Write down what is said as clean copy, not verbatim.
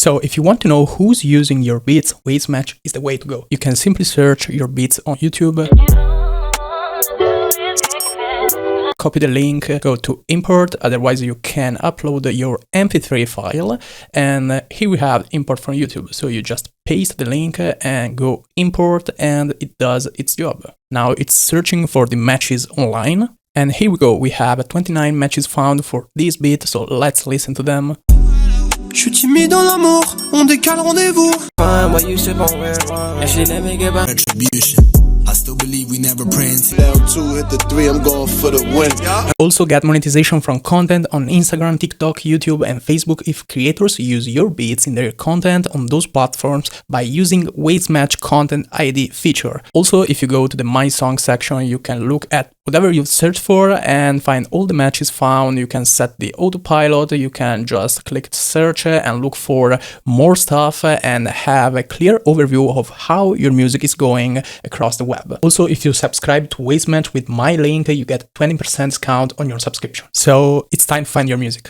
So if you want to know who's using your beats, Wavesmatch is the way to go. You can simply search your beats on YouTube, copy the link, go to import, otherwise you can upload your MP3 file, and here we have import from YouTube. So you just paste the link and go import, and it does its job. Now it's searching for the matches online, and here we go, we have 29 matches found for this beat, so let's listen to them. Je suis timide dans l'amour, on décale rendez-vous. I still believe we never print. Down 2, hit the 3, I'm going for the win. Also get monetization from content on Instagram, TikTok, YouTube and Facebook if creators use your beats in their content on those platforms by using Wavesmatch Content ID feature. Also, if you go to the My Song section, you can look at whatever you've searched for and find all the matches found. You can set the autopilot, you can just click search and look for more stuff and have a clear overview of how your music is going across the web. Also, if you subscribe to Wavesmatch with my link, you get 20% discount on your subscription. So it's time to find your music.